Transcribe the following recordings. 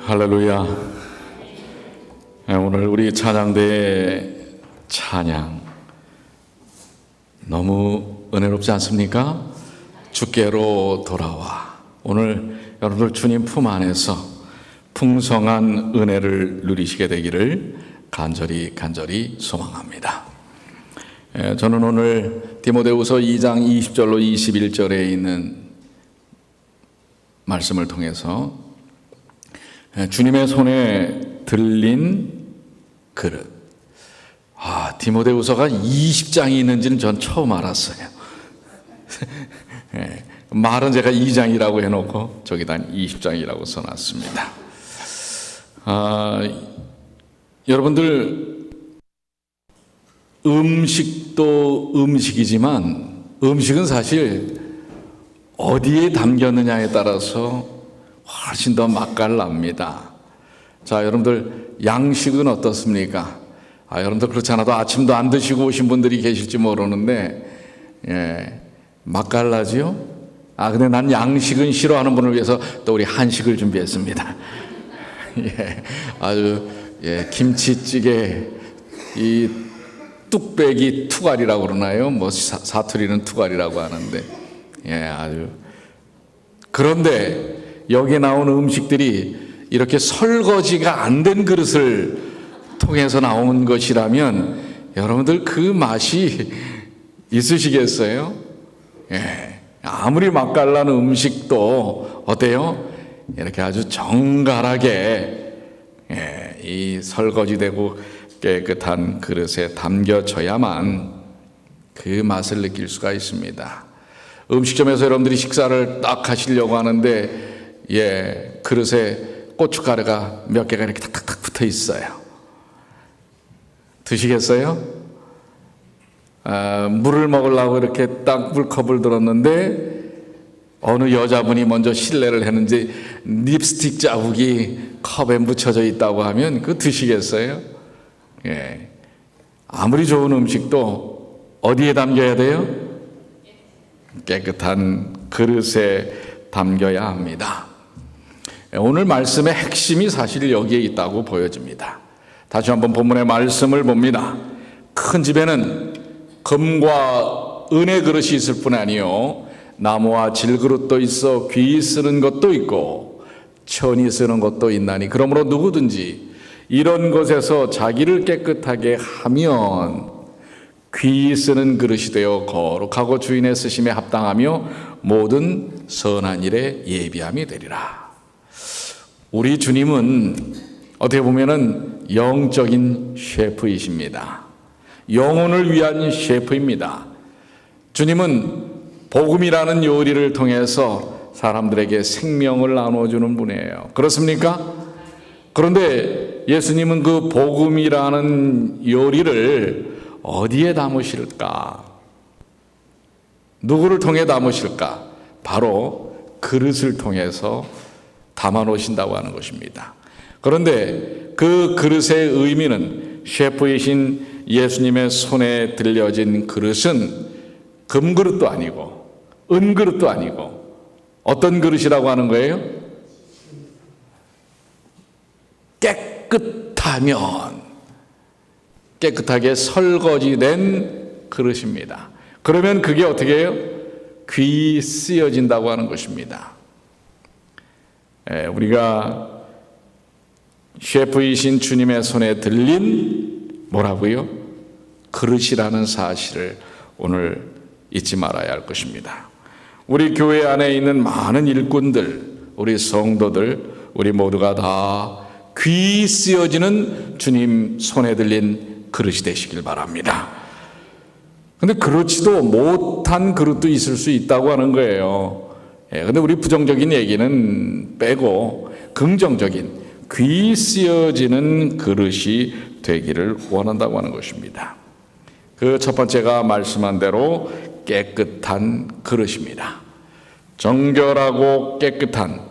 할렐루야. 오늘 우리 찬양대의 찬양 너무 은혜롭지 않습니까? 주께로 돌아와. 오늘 여러분들 주님 품 안에서 풍성한 은혜를 누리시게 되기를 간절히 소망합니다. 저는 오늘 디모데후서 2장 20절로 21절에 있는 말씀을 통해서 주님의 손에 들린 그릇. 디모데후서가 20장이 있는지는 전 처음 알았어요. 말은 제가 2장이라고 해놓고 저기다 20장이라고 써놨습니다. 여러분들 음식도 음식이지만 음식은 사실 어디에 담겼느냐에 따라서 훨씬 더 맛깔납니다. 자, 여러분들 양식은 어떻습니까? 여러분들 그렇지 않아도 아침도 안 드시고 오신 분들이 계실지 모르는데 맛깔나지요? 근데 난 양식은 싫어하는 분을 위해서 또 우리 한식을 준비했습니다. 김치찌개, 이 뚝배기 투갈이라고 그러나요? 사투리는 투갈이라고 하는데, 그런데 여기에 나오는 음식들이 이렇게 설거지가 안 된 그릇을 통해서 나온 것이라면 여러분들 그 맛이 있으시겠어요? 아무리 맛깔나는 음식도 어때요? 이렇게 아주 정갈하게 이 설거지되고 깨끗한 그릇에 담겨져야만 그 맛을 느낄 수가 있습니다. 음식점에서 여러분들이 식사를 딱 하시려고 하는데 그릇에 고춧가루가 몇 개가 이렇게 탁탁탁 붙어 있어요. 드시겠어요? 물을 먹으려고 이렇게 딱 물컵을 들었는데 어느 여자분이 먼저 실례를 했는지 립스틱 자국이 컵에 묻혀져 있다고 하면 그거 드시겠어요? 아무리 좋은 음식도 어디에 담겨야 돼요? 깨끗한 그릇에 담겨야 합니다. 오늘 말씀의 핵심이 사실 여기에 있다고 보여집니다. 다시 한번 본문의 말씀을 봅니다. 큰 집에는 금과 은의 그릇이 있을 뿐 아니요 나무와 질그릇도 있어 귀 쓰는 것도 있고 천이 쓰는 것도 있나니 그러므로 누구든지 이런 것에서 자기를 깨끗하게 하면 귀 쓰는 그릇이 되어 거룩하고 주인의 쓰심에 합당하며 모든 선한 일에 예비함이 되리라. 우리 주님은 어떻게 보면은 영적인 셰프이십니다. 영혼을 위한 셰프입니다. 주님은 복음이라는 요리를 통해서 사람들에게 생명을 나눠주는 분이에요. 그렇습니까? 그런데 예수님은 그 복음이라는 요리를 어디에 담으실까? 누구를 통해 담으실까? 바로 그릇을 통해서 담아 놓으신다고 하는 것입니다. 그런데 그 그릇의 의미는 셰프이신 예수님의 손에 들려진 그릇은 금그릇도 아니고 은그릇도 아니고 어떤 그릇이라고 하는 거예요? 깨끗하게 설거지된 그릇입니다. 그러면 그게 어떻게 해요? 귀 쓰여진다고 하는 것입니다. 우리가 셰프이신 주님의 손에 들린 뭐라고요? 그릇이라는 사실을 오늘 잊지 말아야 할 것입니다. 우리 교회 안에 있는 많은 일꾼들, 우리 성도들, 우리 모두가 다 귀 쓰여지는 주님 손에 들린 그릇이 되시길 바랍니다. 근데 그렇지도 못한 그릇도 있을 수 있다고 하는 거예요. 근데 우리 부정적인 얘기는 빼고 긍정적인 귀 쓰여지는 그릇이 되기를 원한다고 하는 것입니다. 그 첫 번째가 말씀한 대로 깨끗한 그릇입니다. 정결하고 깨끗한.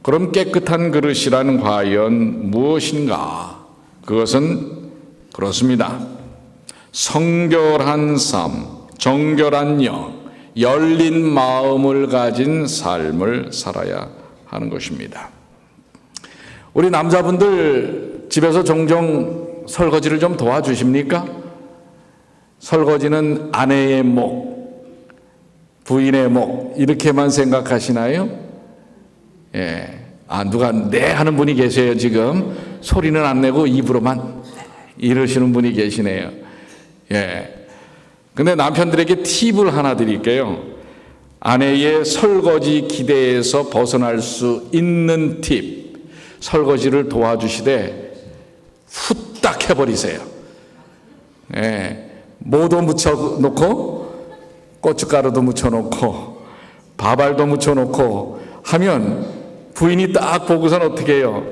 그럼 깨끗한 그릇이란 과연 무엇인가? 그것은 그렇습니다. 성결한 삶, 정결한 영, 열린 마음을 가진 삶을 살아야 하는 것입니다. 우리 남자분들 집에서 종종 설거지를 좀 도와주십니까? 설거지는 아내의 목, 부인의 목 이렇게만 생각하시나요? 예. 누가 네 하는 분이 계세요. 지금 소리는 안 내고 입으로만 이러시는 분이 계시네요. 예. 근데 남편들에게 팁을 하나 드릴게요. 아내의 설거지 기대에서 벗어날 수 있는 팁. 설거지를 도와주시되 후딱 해버리세요. 예. 모도 묻혀놓고 고춧가루도 묻혀놓고 밥알도 묻혀놓고 하면 부인이 딱 보고선 어떻게 해요?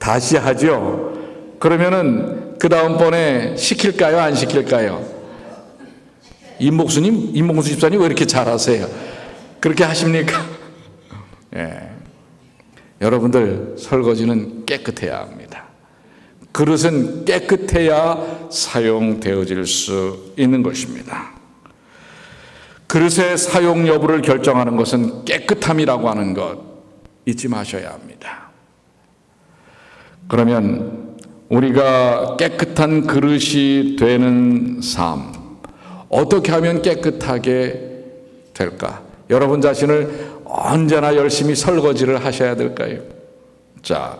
다시 하죠. 그러면은 그 다음번에 시킬까요? 안 시킬까요? 임목수 집사님 왜 이렇게 잘하세요? 그렇게 하십니까? 예. 여러분들 설거지는 깨끗해야 합니다. 그릇은 깨끗해야 사용되어질 수 있는 것입니다. 그릇의 사용 여부를 결정하는 것은 깨끗함이라고 하는 것 잊지 마셔야 합니다. 그러면 우리가 깨끗한 그릇이 되는 삶, 어떻게 하면 깨끗하게 될까? 여러분 자신을 언제나 열심히 설거지를 하셔야 될까요? 자,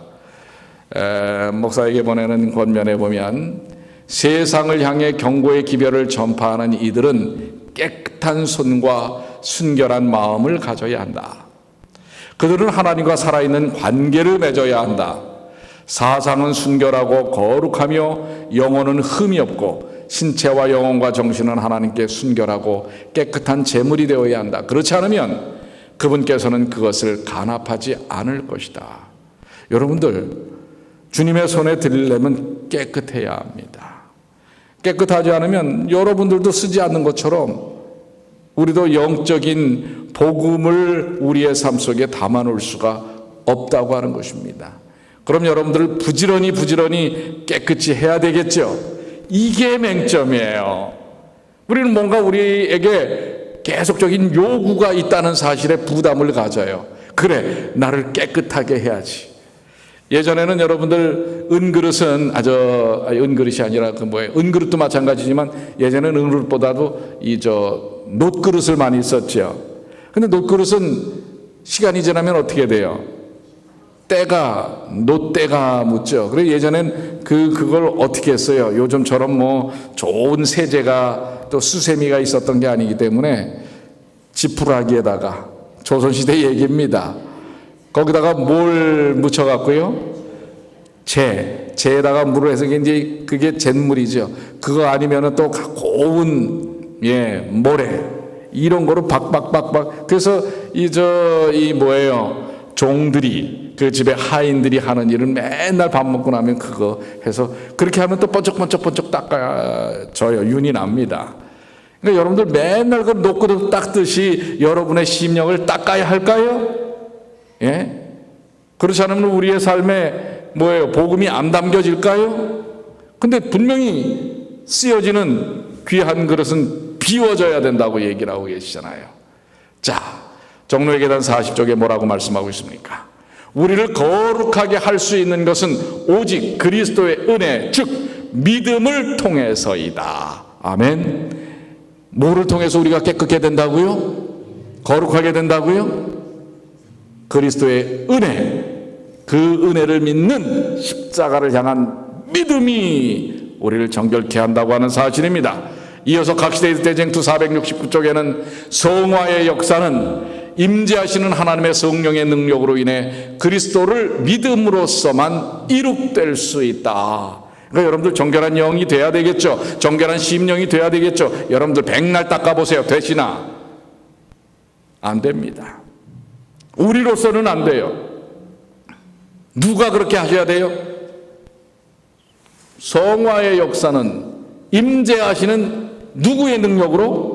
목사에게 보내는 권면에 보면 세상을 향해 경고의 기별을 전파하는 이들은 깨끗한 손과 순결한 마음을 가져야 한다. 그들은 하나님과 살아있는 관계를 맺어야 한다. 사상은 순결하고 거룩하며 영혼은 흠이 없고 신체와 영혼과 정신은 하나님께 순결하고 깨끗한 제물이 되어야 한다. 그렇지 않으면 그분께서는 그것을 간합하지 않을 것이다. 여러분들 주님의 손에 드리려면 깨끗해야 합니다. 깨끗하지 않으면 여러분들도 쓰지 않는 것처럼 우리도 영적인 복음을 우리의 삶 속에 담아놓을 수가 없다고 하는 것입니다. 그럼 여러분들 부지런히 깨끗이 해야 되겠죠. 이게 맹점이에요. 우리는 뭔가 우리에게 계속적인 요구가 있다는 사실에 부담을 가져요. 그래, 나를 깨끗하게 해야지. 예전에는 여러분들 은그릇은 은그릇이 아니라 은그릇도 마찬가지지만 예전에는 은그릇보다도 놋그릇을 많이 썼죠. 근데 놋그릇은 시간이 지나면 어떻게 돼요? 놋때가 묻죠. 그래서 예전엔 그걸 어떻게 했어요? 요즘처럼 좋은 세제가 또 수세미가 있었던 게 아니기 때문에 지푸라기에다가 조선시대 얘기입니다. 거기다가 뭘 묻혀갖고요? 재에다가 물을 해서 이제 그게 잿물이죠. 그거 아니면은 또 고운 모래 이런 거로 박박박박. 그래서 종들이 그 집에 하인들이 하는 일은 맨날 밥 먹고 나면 그거 해서 그렇게 하면 또 번쩍번쩍 닦아져요. 윤이 납니다. 그러니까 여러분들 맨날 그 놓고 닦듯이 여러분의 심령을 닦아야 할까요? 예? 그렇지 않으면 우리의 삶에 복음이 안 담겨질까요? 근데 분명히 쓰여지는 귀한 그릇은 비워져야 된다고 얘기를 하고 계시잖아요. 자, 정로의 계단 40쪽에 뭐라고 말씀하고 있습니까? 우리를 거룩하게 할 수 있는 것은 오직 그리스도의 은혜, 즉 믿음을 통해서이다. 아멘. 뭐를 통해서 우리가 깨끗게 된다고요? 거룩하게 된다고요? 그리스도의 은혜, 그 은혜를 믿는 십자가를 향한 믿음이 우리를 정결케 한다고 하는 사실입니다. 이어서 각시대의 대쟁투 469쪽에는 성화의 역사는 임재하시는 하나님의 성령의 능력으로 인해 그리스도를 믿음으로써만 이룩될 수 있다. 그러니까 여러분들 정결한 영이 돼야 되겠죠. 정결한 심령이 돼야 되겠죠. 여러분들 백날 닦아보세요. 되시나? 안 됩니다. 우리로서는 안 돼요. 누가 그렇게 하셔야 돼요? 성화의 역사는 임재하시는 누구의 능력으로?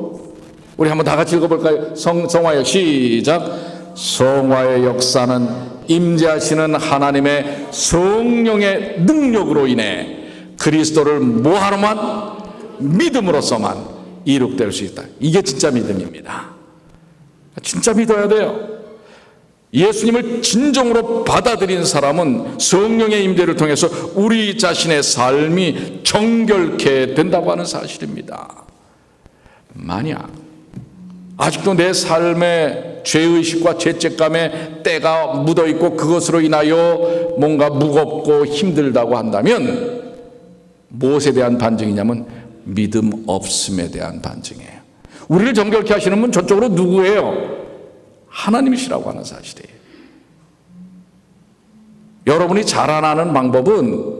우리 한번 다 같이 읽어볼까요? 성화의 시작. 성화의 역사는 임재하시는 하나님의 성령의 능력으로 인해 그리스도를 뭐하러만? 믿음으로써만 이룩될 수 있다. 이게 진짜 믿음입니다. 진짜 믿어야 돼요. 예수님을 진정으로 받아들인 사람은 성령의 임재를 통해서 우리 자신의 삶이 정결케 된다고 하는 사실입니다. 만약 아직도 내 삶에 죄의식과 죄책감에 때가 묻어있고 그것으로 인하여 뭔가 무겁고 힘들다고 한다면 무엇에 대한 반증이냐면 믿음 없음에 대한 반증이에요. 우리를 정결케 하시는 분 저쪽으로 누구예요? 하나님이시라고 하는 사실이에요. 여러분이 자라나는 방법은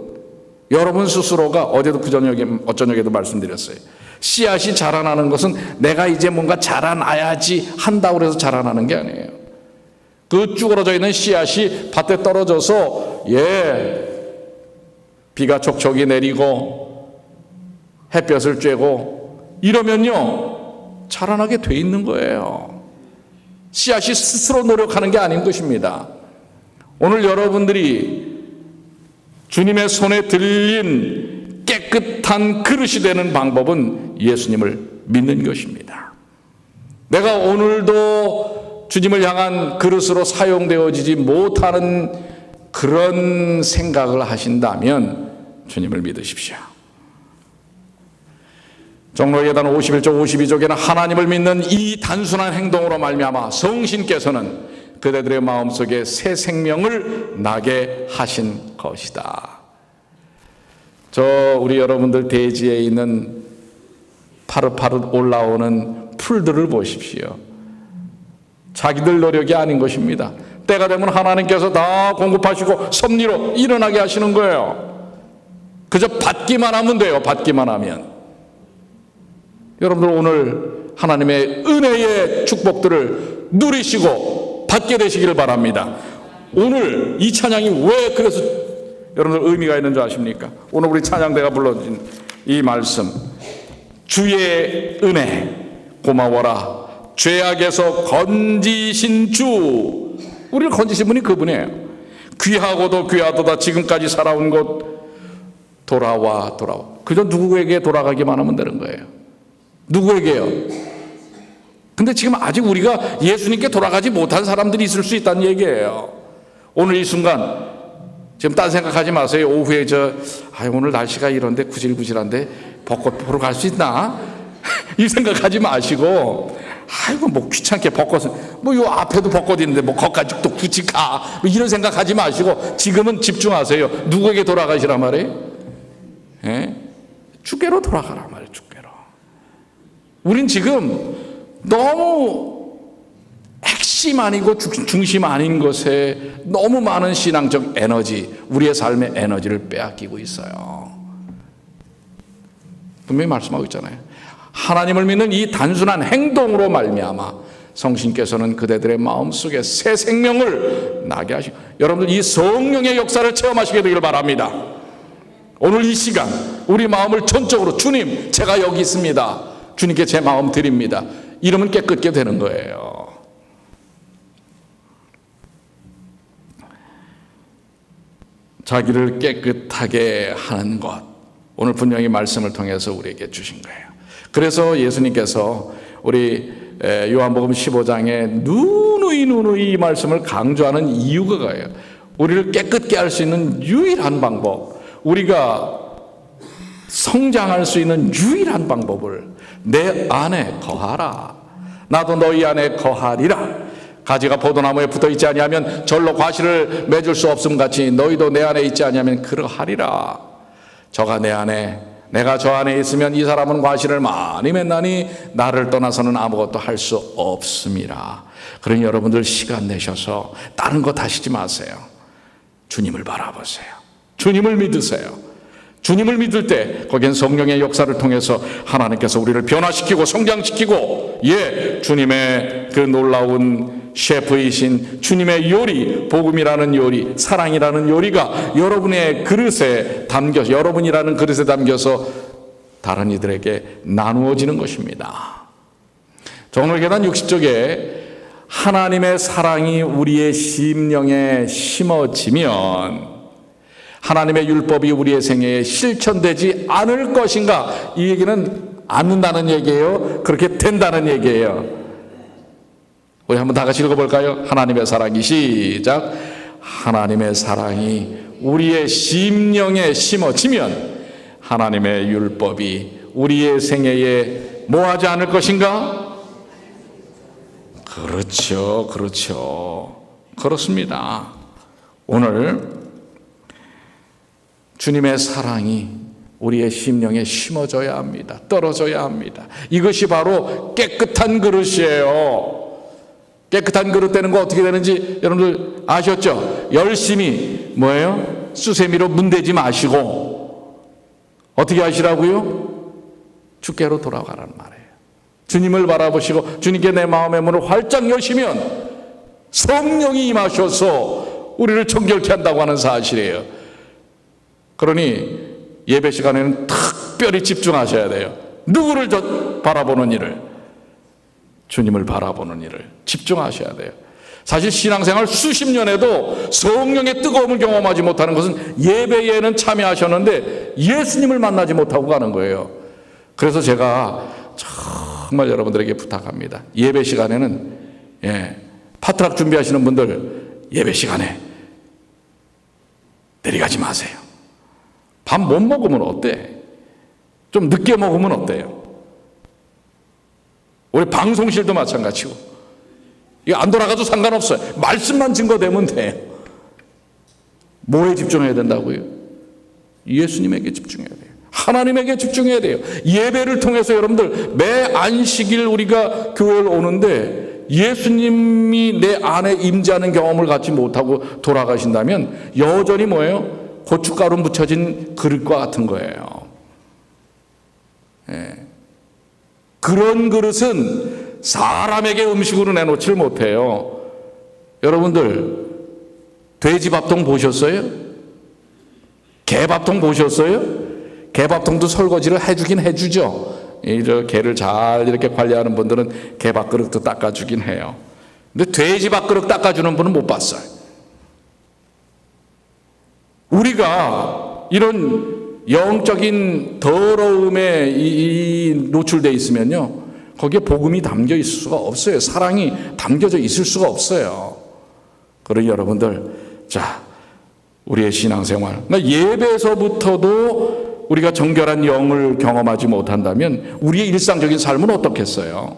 여러분 스스로가 어제도 어저녁에도 말씀드렸어요. 씨앗이 자라나는 것은 내가 이제 뭔가 자라나야지 한다고 해서 자라나는 게 아니에요. 그 쭈그러져 있는 씨앗이 밭에 떨어져서 비가 촉촉이 내리고 햇볕을 쬐고 이러면요 자라나게 돼 있는 거예요. 씨앗이 스스로 노력하는 게 아닌 것입니다. 오늘 여러분들이 주님의 손에 들린 깨끗한 그릇이 되는 방법은 예수님을 믿는 것입니다. 내가 오늘도 주님을 향한 그릇으로 사용되어지지 못하는 그런 생각을 하신다면 주님을 믿으십시오. 종로예단 51쪽 52쪽에는 하나님을 믿는 이 단순한 행동으로 말미암아 성신께서는 그대들의 마음속에 새 생명을 나게 하신 것이다. 우리 여러분들 대지에 있는 파릇파릇 올라오는 풀들을 보십시오. 자기들 노력이 아닌 것입니다. 때가 되면 하나님께서 다 공급하시고 섭리로 일어나게 하시는 거예요. 그저 받기만 하면 돼요. 받기만 하면. 여러분들 오늘 하나님의 은혜의 축복들을 누리시고 받게 되시기를 바랍니다. 오늘 이 찬양이 왜 그래서 여러분들 의미가 있는 줄 아십니까? 오늘 우리 찬양대가 불러준 이 말씀, 주의 은혜 고마워라, 죄악에서 건지신 주. 우리를 건지신 분이 그분이에요. 귀하고도 귀하도다 지금까지 살아온 곳 돌아와. 그저 누구에게 돌아가기만 하면 되는 거예요. 누구에게요? 근데 지금 아직 우리가 예수님께 돌아가지 못한 사람들이 있을 수 있다는 얘기예요. 오늘 이 순간 지금 딴 생각하지 마세요. 오후에 오늘 날씨가 이런데 구질구질한데 벚꽃 보러 갈 수 있나? 이 생각하지 마시고 뭐 귀찮게 벚꽃은 요 앞에도 벚꽃 있는데 거기까지 또 굳이 가 이런 생각하지 마시고 지금은 집중하세요. 누구에게 돌아가시란 말이에요? 주께로 돌아가란 말이에요. 주께로. 우린 지금 너무 핵심 아니고 중심 아닌 것에 너무 많은 신앙적 에너지, 우리의 삶의 에너지를 빼앗기고 있어요. 분명히 말씀하고 있잖아요. 하나님을 믿는 이 단순한 행동으로 말미암아 성신께서는 그대들의 마음속에 새 생명을 나게 하시고, 여러분들 이 성령의 역사를 체험하시게 되길 바랍니다. 오늘 이 시간 우리 마음을 전적으로 주님, 제가 여기 있습니다. 주님께 제 마음 드립니다. 이러면 깨끗게 되는 거예요. 자기를 깨끗하게 하는 것, 오늘 분명히 말씀을 통해서 우리에게 주신 거예요. 그래서 예수님께서 우리 요한복음 15장에 누누이 이 말씀을 강조하는 이유가 뭐예요? 우리를 깨끗게 할 수 있는 유일한 방법, 우리가 성장할 수 있는 유일한 방법을 내 안에 거하라. 나도 너희 안에 거하리라. 가지가 포도나무에 붙어있지 아니하면 절로 과실을 맺을 수 없음 같이 너희도 내 안에 있지 아니하면 그러하리라. 저가 내 안에, 내가 저 안에 있으면 이 사람은 과실을 많이 맺나니 나를 떠나서는 아무것도 할 수 없음이라. 그러니 여러분들 시간 내셔서 다른 것 하시지 마세요. 주님을 바라보세요. 주님을 믿으세요. 주님을 믿을 때 거기엔 성령의 역사를 통해서 하나님께서 우리를 변화시키고 성장시키고, 주님의 그 놀라운 셰프이신 주님의 요리, 복음이라는 요리, 사랑이라는 요리가 여러분의 그릇에 담겨서, 여러분이라는 그릇에 담겨서 다른 이들에게 나누어지는 것입니다. 종로계단 60쪽에 하나님의 사랑이 우리의 심령에 심어지면 하나님의 율법이 우리의 생애에 실천되지 않을 것인가? 이 얘기는 않는다는 얘기예요? 그렇게 된다는 얘기예요? 우리 한번 다 같이 읽어볼까요? 하나님의 사랑이 시작. 하나님의 사랑이 우리의 심령에 심어지면 하나님의 율법이 우리의 생애에 뭐하지 않을 것인가? 그렇죠, 그렇죠. 그렇습니다. 오늘 주님의 사랑이 우리의 심령에 심어져야 합니다. 떨어져야 합니다. 이것이 바로 깨끗한 그릇이에요. 깨끗한 그릇 되는 거 어떻게 되는지 여러분들 아셨죠? 열심히 뭐예요? 수세미로 문대지 마시고 어떻게 하시라고요? 주께로 돌아가라는 말이에요. 주님을 바라보시고 주님께 내 마음의 문을 활짝 여시면 성령이 임하셔서 우리를 정결케 한다고 하는 사실이에요. 그러니 예배 시간에는 특별히 집중하셔야 돼요. 누구를 바라보는 일을? 주님을 바라보는 일을 집중하셔야 돼요. 사실 신앙생활 수십 년에도 성령의 뜨거움을 경험하지 못하는 것은 예배에는 참여하셨는데 예수님을 만나지 못하고 가는 거예요. 그래서 제가 정말 여러분들에게 부탁합니다. 예배 시간에는 파트락 준비하시는 분들 예배 시간에 내려가지 마세요. 밥 못 먹으면 어때? 좀 늦게 먹으면 어때요? 우리 방송실도 마찬가지고 이거 안 돌아가도 상관없어요. 말씀만 증거되면 돼요. 뭐에 집중해야 된다고요? 예수님에게 집중해야 돼요. 하나님에게 집중해야 돼요. 예배를 통해서 여러분들 매 안식일 우리가 교회를 오는데 예수님이 내 안에 임재하는 경험을 갖지 못하고 돌아가신다면 여전히 뭐예요? 고춧가루 묻혀진 그릇과 같은 거예요. 그런 그릇은 사람에게 음식으로 내놓지를 못해요. 여러분들 돼지밥통 보셨어요? 개밥통 보셨어요? 개밥통도 설거지를 해주긴 해주죠. 개를 잘 이렇게 관리하는 분들은 개밥그릇도 닦아주긴 해요. 근데 돼지밥그릇 닦아주는 분은 못 봤어요. 우리가 이런 영적인 더러움에 노출되어 있으면요, 거기에 복음이 담겨 있을 수가 없어요. 사랑이 담겨져 있을 수가 없어요. 그러니 여러분들, 자, 우리의 신앙생활, 예배에서부터도 우리가 정결한 영을 경험하지 못한다면 우리의 일상적인 삶은 어떻겠어요?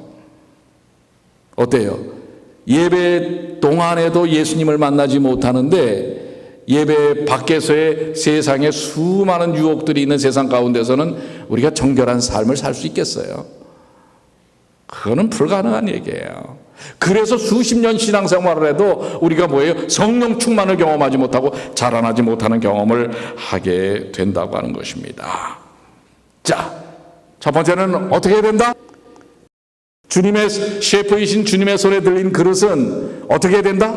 어때요? 예배 동안에도 예수님을 만나지 못하는데 예배 밖에서의 세상에 수많은 유혹들이 있는 세상 가운데서는 우리가 정결한 삶을 살 수 있겠어요? 그거는 불가능한 얘기예요. 그래서 수십 년 신앙생활을 해도 우리가 뭐예요? 성령 충만을 경험하지 못하고 자라나지 못하는 경험을 하게 된다고 하는 것입니다. 자, 첫 번째는 어떻게 해야 된다? 주님의 셰프이신 주님의 손에 들린 그릇은 어떻게 해야 된다?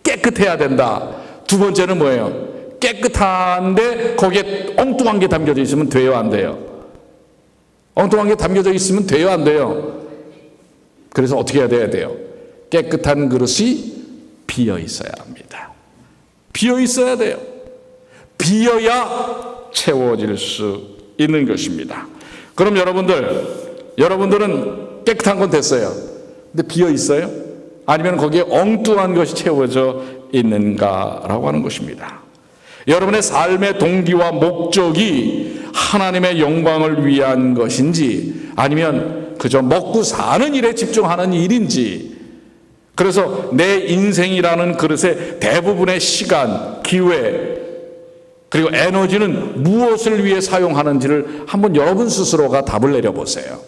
깨끗해야 된다. 두 번째는 뭐예요? 깨끗한데 거기에 엉뚱한 게 담겨져 있으면 돼요, 안 돼요? 엉뚱한 게 담겨져 있으면 돼요, 안 돼요? 그래서 어떻게 해야 돼요? 깨끗한 그릇이 비어 있어야 합니다. 비어 있어야 돼요. 비어야 채워질 수 있는 것입니다. 그럼 여러분들은 깨끗한 건 됐어요. 근데 비어 있어요? 아니면 거기에 엉뚱한 것이 채워져 있는가라고 하는 것입니다. 여러분의 삶의 동기와 목적이 하나님의 영광을 위한 것인지 아니면 그저 먹고 사는 일에 집중하는 일인지, 그래서 내 인생이라는 그릇의 대부분의 시간, 기회 그리고 에너지는 무엇을 위해 사용하는지를 한번 여러분 스스로가 답을 내려보세요.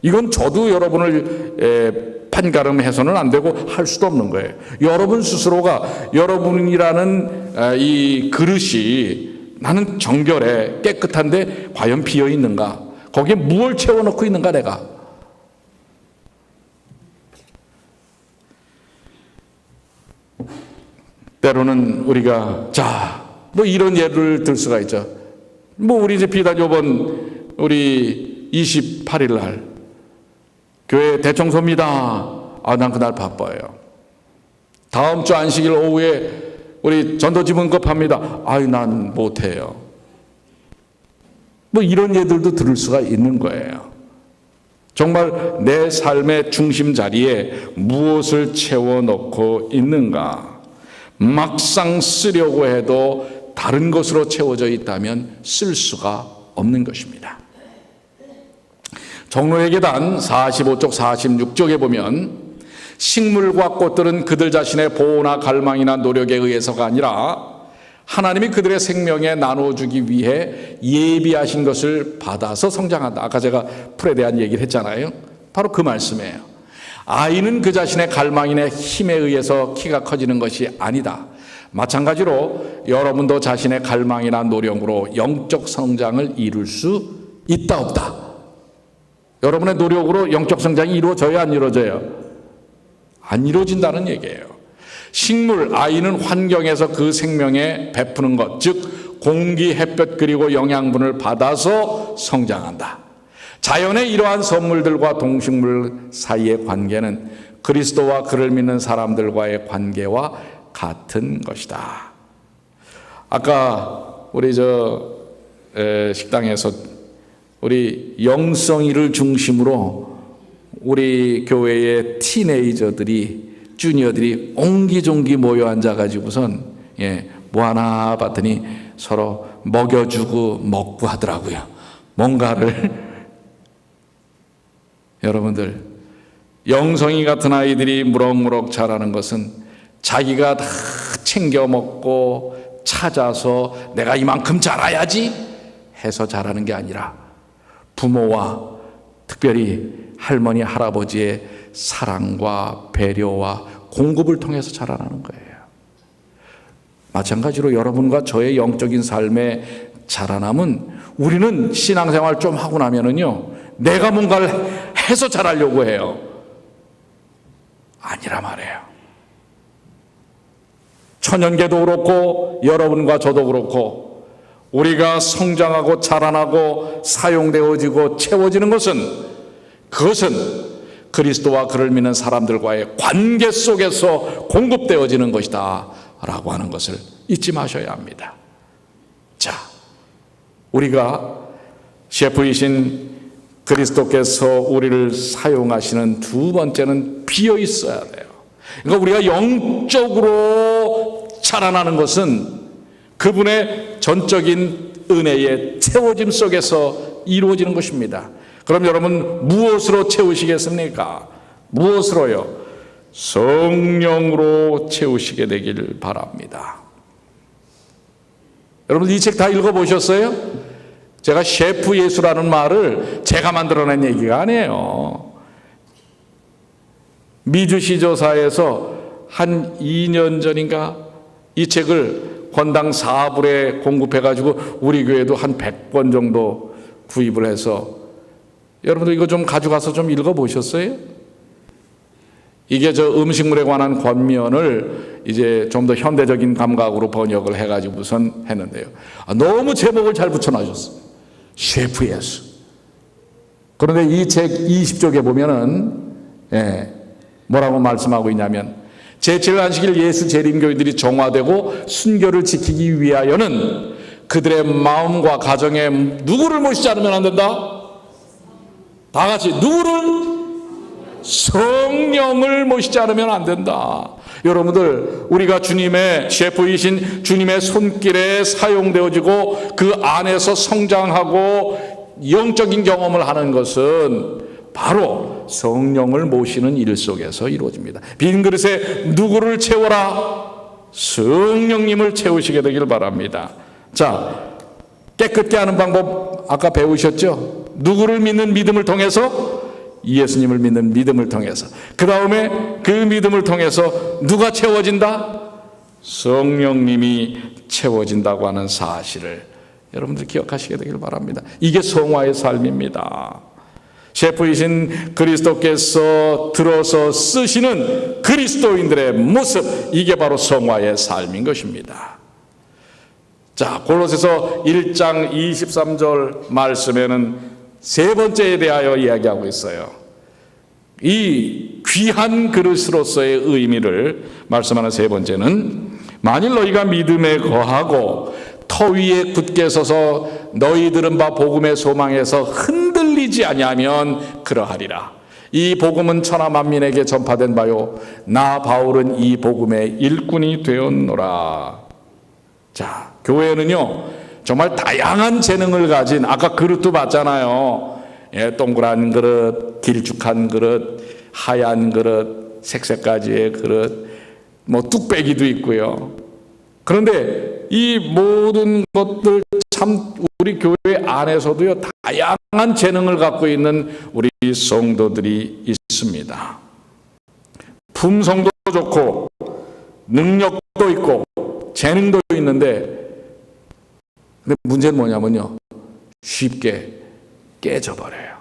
이건 저도 여러분을 판가름해서는 안 되고 할 수도 없는 거예요. 여러분 스스로가 여러분이라는 이 그릇이 나는 정결해 깨끗한데 과연 비어 있는가? 거기에 무엇을 채워넣고 있는가 내가? 때로는 우리가 뭐 이런 예를 들 수가 있죠. 우리 이제 비단 요번 우리 28일 날 교회 대청소입니다. 난 그날 바빠요. 다음 주 안식일 오후에 우리 전도지문 급합니다. 난 못해요. 이런 예들도 들을 수가 있는 거예요. 정말 내 삶의 중심 자리에 무엇을 채워넣고 있는가? 막상 쓰려고 해도 다른 것으로 채워져 있다면 쓸 수가 없는 것입니다. 종로의 계단 45쪽 46쪽에 보면 식물과 꽃들은 그들 자신의 보호나 갈망이나 노력에 의해서가 아니라 하나님이 그들의 생명에 나눠주기 위해 예비하신 것을 받아서 성장한다. 아까 제가 풀에 대한 얘기를 했잖아요. 바로 그 말씀이에요. 아이는 그 자신의 갈망이나 힘에 의해서 키가 커지는 것이 아니다. 마찬가지로 여러분도 자신의 갈망이나 노력으로 영적 성장을 이룰 수 있다 없다. 여러분의 노력으로 영적 성장이 이루어져요 안 이루어져요? 안 이루어진다는 얘기예요. 식물, 아이는 환경에서 그 생명에 베푸는 것, 즉 공기, 햇볕 그리고 영양분을 받아서 성장한다. 자연의 이러한 선물들과 동식물 사이의 관계는 그리스도와 그를 믿는 사람들과의 관계와 같은 것이다. 아까 우리 식당에서 우리 영성이를 중심으로 우리 교회의 티네이저들이 주니어들이 옹기종기 모여 앉아가지고선 뭐 하나 봤더니 서로 먹여주고 먹고 하더라고요. 뭔가를 여러분들 영성이 같은 아이들이 무럭무럭 자라는 것은 자기가 다 챙겨 먹고 찾아서 내가 이만큼 자라야지 해서 자라는 게 아니라 부모와 특별히 할머니 할아버지의 사랑과 배려와 공급을 통해서 자라나는 거예요. 마찬가지로 여러분과 저의 영적인 삶의 자라남은 우리는 신앙생활 좀 하고 나면은요 내가 뭔가를 해서 자라려고 해요. 아니라 말이에요. 천연계도 그렇고 여러분과 저도 그렇고 우리가 성장하고 자라나고 사용되어지고 채워지는 그것은 그리스도와 그를 믿는 사람들과의 관계 속에서 공급되어지는 것이다 라고 하는 것을 잊지 마셔야 합니다. 자, 우리가 셰프이신 그리스도께서 우리를 사용하시는 두 번째는 비어 있어야 돼요. 그러니까 우리가 영적으로 자라나는 것은 그분의 전적인 은혜의 채워짐 속에서 이루어지는 것입니다. 그럼 여러분 무엇으로 채우시겠습니까? 무엇으로요? 성령으로 채우시게 되길 바랍니다. 여러분 이 책 다 읽어보셨어요? 제가 셰프 예수라는 말을 제가 만들어낸 얘기가 아니에요. 미주시조사에서 한 2년 전인가 이 책을 권당 4불에 공급해가지고 우리 교회도 한 100권 정도 구입을 해서 여러분들 이거 좀 가져가서 좀 읽어보셨어요? 이게 음식물에 관한 권면을 이제 좀 더 현대적인 감각으로 번역을 해가지고선 했는데요. 너무 제목을 잘 붙여놔줬어요. 셰프 예수. 그런데 이 책 20쪽에 보면은 뭐라고 말씀하고 있냐면 제7일 안식일 예수 재림교인들이 정화되고 순교를 지키기 위하여는 그들의 마음과 가정에 누구를 모시지 않으면 안 된다? 다 같이 누구를? 성령을 모시지 않으면 안 된다. 여러분들 우리가 주님의 셰프이신 주님의 손길에 사용되어지고 그 안에서 성장하고 영적인 경험을 하는 것은 바로 성령을 모시는 일 속에서 이루어집니다. 빈 그릇에 누구를 채워라? 성령님을 채우시게 되길 바랍니다. 자, 깨끗게 하는 방법 아까 배우셨죠? 누구를 믿는 믿음을 통해서? 예수님을 믿는 믿음을 통해서. 그 다음에 그 믿음을 통해서 누가 채워진다? 성령님이 채워진다고 하는 사실을 여러분들 기억하시게 되길 바랍니다. 이게 성화의 삶입니다. 셰프이신 그리스도께서 들어서 쓰시는 그리스도인들의 모습, 이게 바로 성화의 삶인 것입니다. 자, 골로새서 1장 23절 말씀에는 세 번째에 대하여 이야기하고 있어요. 이 귀한 그릇으로서의 의미를 말씀하는 세 번째는 만일 너희가 믿음에 거하고 터 위에 굳게 서서 너희들은 바 복음의 소망에서 흔들리지 뿌리지 아니하면 그러하리라. 이 복음은 천하 만민에게 전파된 바요 나 바울은 이 복음의 일꾼이 되었노라. 자, 교회는요 정말 다양한 재능을 가진, 아까 그릇도 봤잖아요. 예, 동그란 그릇, 길쭉한 그릇, 하얀 그릇, 색색까지의 그릇, 뭐 뚝배기도 있고요. 그런데 이 모든 것들 참 우리 교회 안에서도요 다양한 재능을 갖고 있는 우리 성도들이 있습니다. 품성도 좋고 능력도 있고 재능도 있는데, 근데 문제는 뭐냐면요 쉽게 깨져버려요.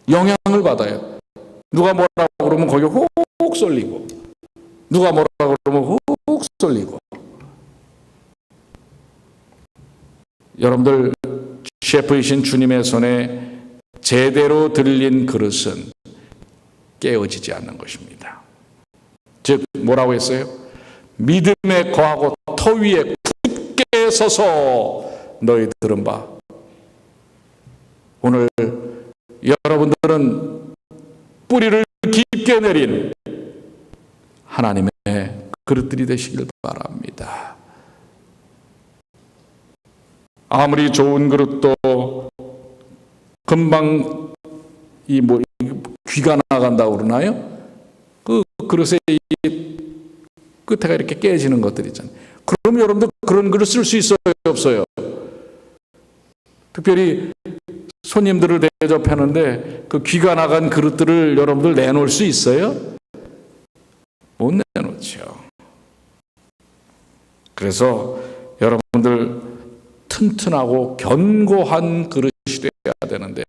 영향을 받아요. 누가 뭐라고 그러면 거기 훅 쏠리고, 누가 뭐라고 그러면 훅 쏠리고. 여러분들 셰프이신 주님의 손에 제대로 들린 그릇은 깨어지지 않는 것입니다. 즉 뭐라고 했어요? 믿음에 거하고 터 위에 굳게 서서 너희들은 봐. 오늘 여러분들은 뿌리를 깊게 내린 하나님의 그릇들이 되시길 바랍니다. 아무리 좋은 그릇도 금방 귀가 나간다고 그러나요? 그 그릇의 끝에가 이렇게 깨지는 것들 있잖아요. 그럼 여러분들 그런 그릇 쓸 수 있어요, 없어요? 특별히 손님들을 대접하는데 그 귀가 나간 그릇들을 여러분들 내놓을 수 있어요? 못 내놓죠. 그래서 여러분들 튼튼하고 견고한 그릇이 되어야 되는데,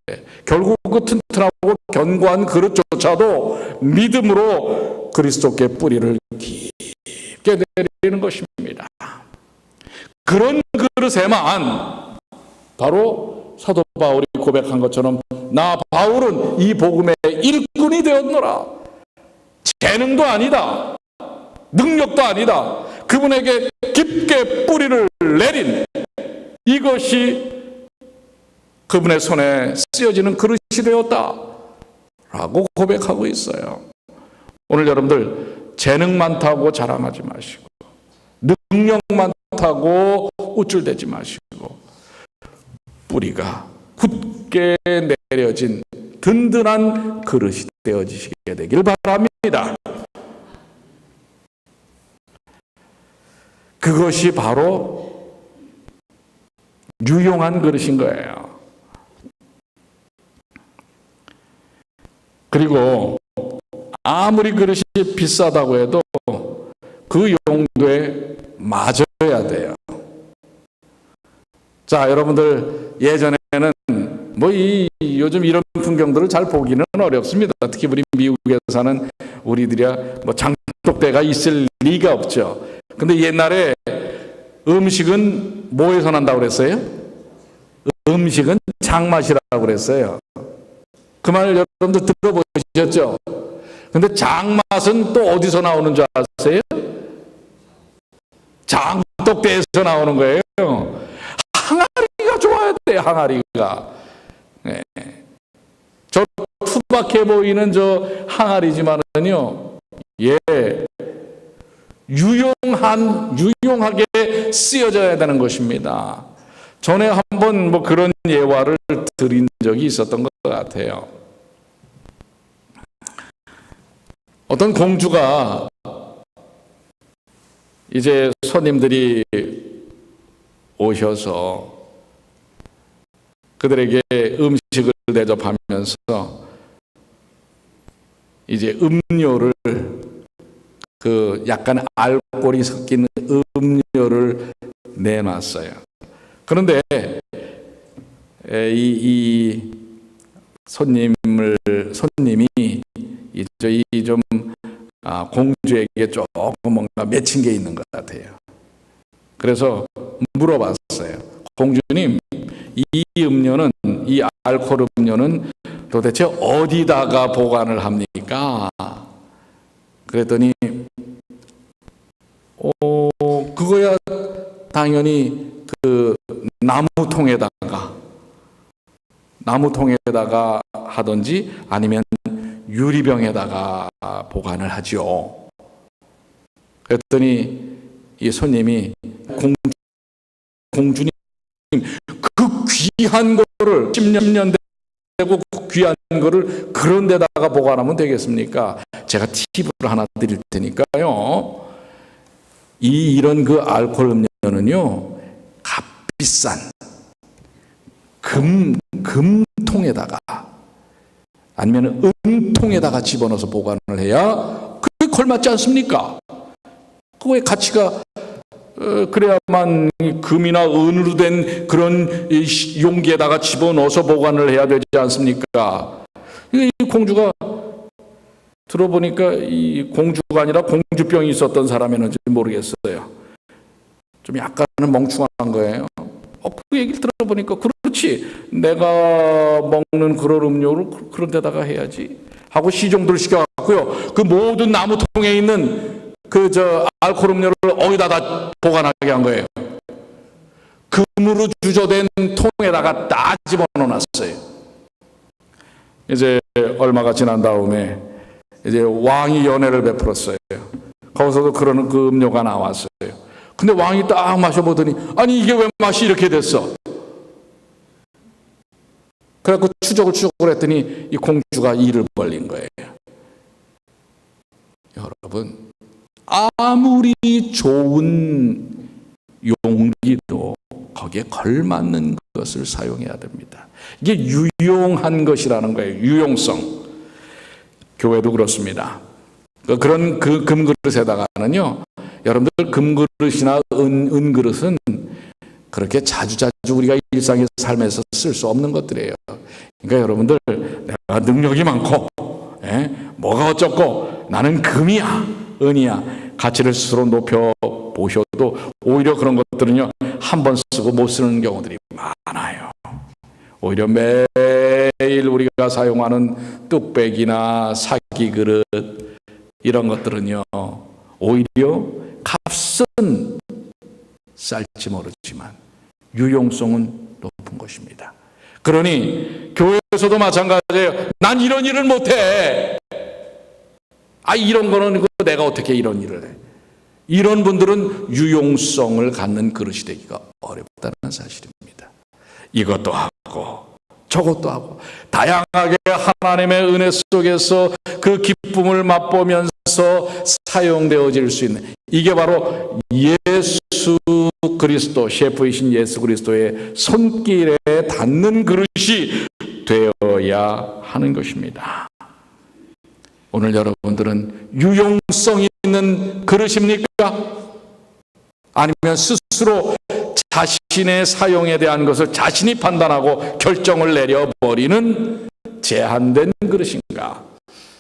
결국 그 튼튼하고 견고한 그릇조차도 믿음으로 그리스도께 뿌리를 깊게 내리는 것입니다. 그런 그릇에만 바로 사도 바울이 고백한 것처럼 나 바울은 이 복음의 일꾼이 되었노라. 재능도 아니다, 능력도 아니다, 그분에게 깊게 뿌리를 내린 이것이 그분의 손에 쓰여지는 그릇이 되었다 라고 고백하고 있어요. 오늘 여러분들 재능 많다고 자랑하지 마시고, 능력 많다고 우쭐대지 마시고, 뿌리가 굳게 내려진 든든한 그릇이 되어지시게 되길 바랍니다. 그것이 바로 유용한 그릇인 거예요. 그리고 아무리 그릇이 비싸다고 해도 그 용도에 맞아야 돼요. 자, 여러분들 예전에는 요즘 이런 풍경들을 잘 보기는 어렵습니다. 특히 우리 미국에 사는 우리들이야 장독대가 있을 리가 없죠. 근데 옛날에 음식은 뭐에서 난다고 그랬어요? 음식은 장맛이라고 그랬어요. 그 말 여러분들 들어보셨죠? 근데 장맛은 또 어디서 나오는 줄 아세요? 장독대에서 나오는 거예요. 항아리가 좋아야 돼요, 항아리가. 네. 저 투박해 보이는 저 항아리지만은요, 유용하게 쓰여져야 되는 것입니다. 전에 한번 그런 예화를 드린 적이 있었던 것 같아요. 어떤 공주가 이제 손님들이 오셔서 그들에게 음식을 대접하면서 이제 음료를, 약간 알코올이 섞인 음료를 내놨어요. 그런데 이 손님이 좀 공주에게 조금 뭔가 맺힌 게 있는 것 같아요. 그래서 물어봤어요. 공주님, 이 음료는, 이 알코올 음료는 도대체 어디다가 보관을 합니까? 그랬더니 그거야 당연히 그 나무통에다가 나무통에다가 하든지 아니면 유리병에다가 보관을 하죠. 그랬더니 이 손님이 공주님 그 귀한 거를 10년 되고 귀한 거를 그런 데다가 보관하면 되겠습니까? 제가 팁을 하나 드릴 테니까요. 이런 그 알코올 음료는요, 값비싼 금통에다가 아니면 은통에다가 집어넣어서 보관을 해야 그게 걸맞지 않습니까? 그거의 가치가 그래야만 금이나 은으로 된 그런 용기에다가 집어넣어서 보관을 해야 되지 않습니까? 이 공주가 들어보니까 이 공주가 아니라 공주병이 있었던 사람이었는지 모르겠어요. 좀 약간은 멍충한 거예요. 그 얘기를 들어보니까 그렇지, 내가 먹는 그런 음료를 그런 데다가 해야지 하고 시종들을 시켜갖고요, 그 모든 나무통에 있는 알코올 음료를 어디다 다 보관하게 한 거예요. 금으로 주조된 통에다가 다 집어넣어놨어요. 이제 얼마가 지난 다음에 이제 왕이 연회를 베풀었어요. 거기서도 그러는 그 음료가 나왔어요. 근데 왕이 딱 마셔보더니 아니 이게 왜 맛이 이렇게 됐어? 그래갖고 추적을 했더니 이 공주가 이를 벌린 거예요. 여러분, 아무리 좋은 용기도 거기에 걸맞는 것을 사용해야 됩니다. 이게 유용한 것이라는 거예요. 유용성. 교회도 그렇습니다. 그런 그 금그릇에다가는요, 여러분들 금그릇이나 은그릇은 그렇게 자주자주 우리가 일상의 삶에서 쓸 수 없는 것들이에요. 그러니까 여러분들, 내가 능력이 많고 뭐가 어쩌고 나는 금이야 은이야 가치를 스스로 높여보셔도 오히려 그런 것들은요, 한 번 쓰고 못 쓰는 경우들이 많아요. 오히려 매일 우리가 사용하는 뚝배기나 사기그릇 이런 것들은요, 오히려 값은 쌀지 모르지만 유용성은 높은 것입니다. 그러니 교회에서도 마찬가지예요. 난 이런 일을 못해. 이런 거는 내가 어떻게 이런 일을 해. 이런 분들은 유용성을 갖는 그릇이 되기가 어렵다는 사실입니다. 이것도 하고 저것도 하고 다양하게 하나님의 은혜 속에서 그 기쁨을 맛보면서 사용되어질 수 있는, 이게 바로 예수 그리스도, 셰프이신 예수 그리스도의 손길에 닿는 그릇이 되어야 하는 것입니다. 오늘 여러분들은 유용성 있는 그릇입니까? 아니면 스스로 자신의 사용에 대한 것을 자신이 판단하고 결정을 내려버리는 제한된 그릇인가?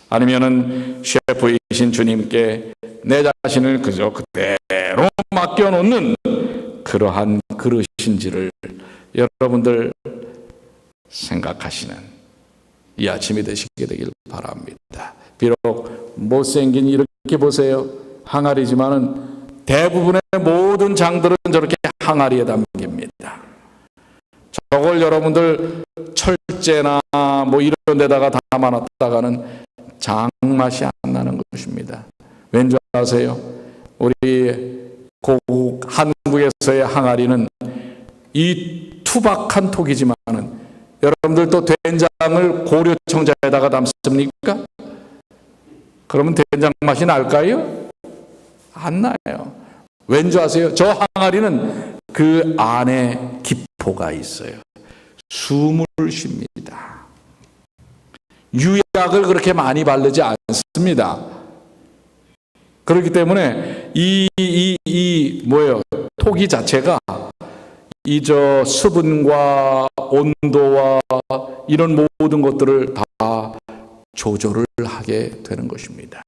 아니면은 셰프이신 주님께 내 자신을 그저 그대로 맡겨놓는 그러한 그릇인지를 여러분들 생각하시는 이 아침이 되시게 되길 바랍니다. 비록 못생긴, 이렇게 보세요, 항아리지만은 대부분의 모든 장들은 저렇게 항아리에 담깁니다. 저걸 여러분들 철제나 뭐 이런 데다가 담아놨다가는 장맛이 안 나는 것입니다. 왠지 아세요? 우리 고국 한국에서의 항아리는 이 투박한 톡이지만은 여러분들 또 된장을 고려청자에다가 담습니까? 그러면 된장 맛이 날까요? 안 나요. 왠지 아세요? 저 항아리는 그 안에 기포가 있어요. 숨을 쉽니다. 유약을 그렇게 많이 바르지 않습니다. 그렇기 때문에 토기 자체가 저 수분과 온도와 이런 모든 것들을 다 조절을 하게 되는 것입니다.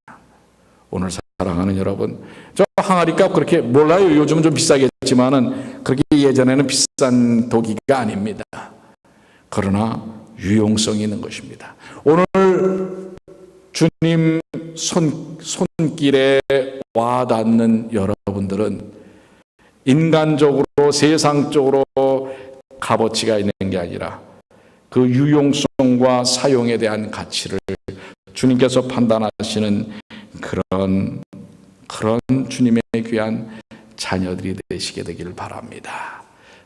오늘 사랑하는 여러분, 저 항아리 값 그렇게 몰라요. 요즘은 좀 비싸겠지만은 그렇게 예전에는 비싼 도기가 아닙니다. 그러나 유용성이 있는 것입니다. 오늘 주님 손길에 와닿는 여러분들은 인간적으로 세상적으로 값어치가 있는 게 아니라 그 유용성과 사용에 대한 가치를 주님께서 판단하시는 그런 주님의 귀한 자녀들이 되시게 되기를 바랍니다.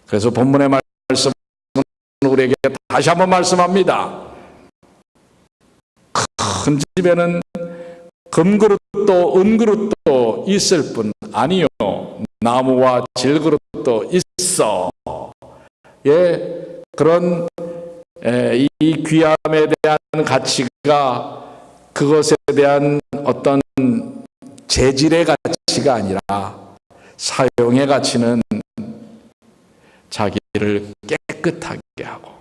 그래서 본문의 말씀은 우리에게 다시 한번 말씀합니다. 큰 집에는 금그릇도 은그릇도 있을 뿐 아니요 나무와 질그릇도 있어. 예, 그런 이 귀함에 대한 가치가 그것에 대한 어떤 재질의 가치가 아니라 사용의 가치는 자기를 깨끗하게 하고,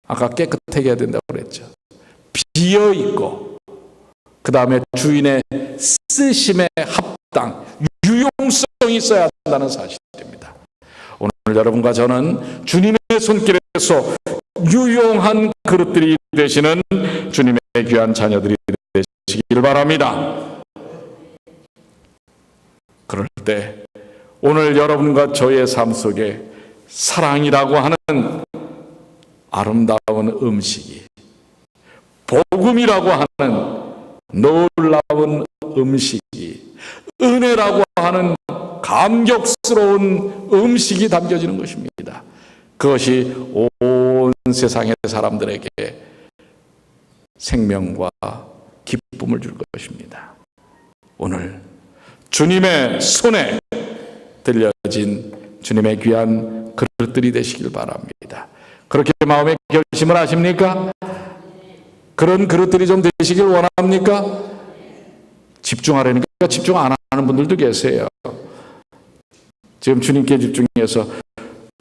아까 깨끗하게 해야 된다고 그랬죠. 비어있고 그 다음에 주인의 쓰심에 합당, 유용성이 있어야 한다는 사실입니다. 오늘 여러분과 저는 주님의 손길에서 유용한 그릇들이 되시는 주님의 귀한 자녀들이 되시기를 바랍니다. 그럴 때 오늘 여러분과 저의 삶 속에 사랑이라고 하는 아름다운 음식이, 복음이라고 하는 놀라운 음식이, 은혜라고 하는 감격스러운 음식이 담겨지는 것입니다. 그것이 온 세상의 사람들에게 생명과 기쁨을 줄 것입니다. 오늘 주님의 손에 들려진 주님의 귀한 그릇들이 되시길 바랍니다. 그렇게 마음의 결심을 하십니까? 그런 그릇들이 좀 되시길 원합니까? 집중하려니까 집중 안 하는 분들도 계세요. 지금 주님께 집중해서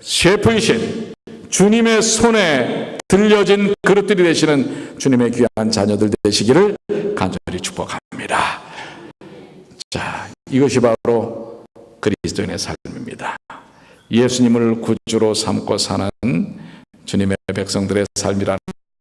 셰프이신 주님의 손에 들려진 그릇들이 되시는 주님의 귀한 자녀들 되시기를 간절히 축복합니다. 자, 이것이 바로 그리스도인의 삶입니다. 예수님을 구주로 삼고 사는 주님의 백성들의 삶이라는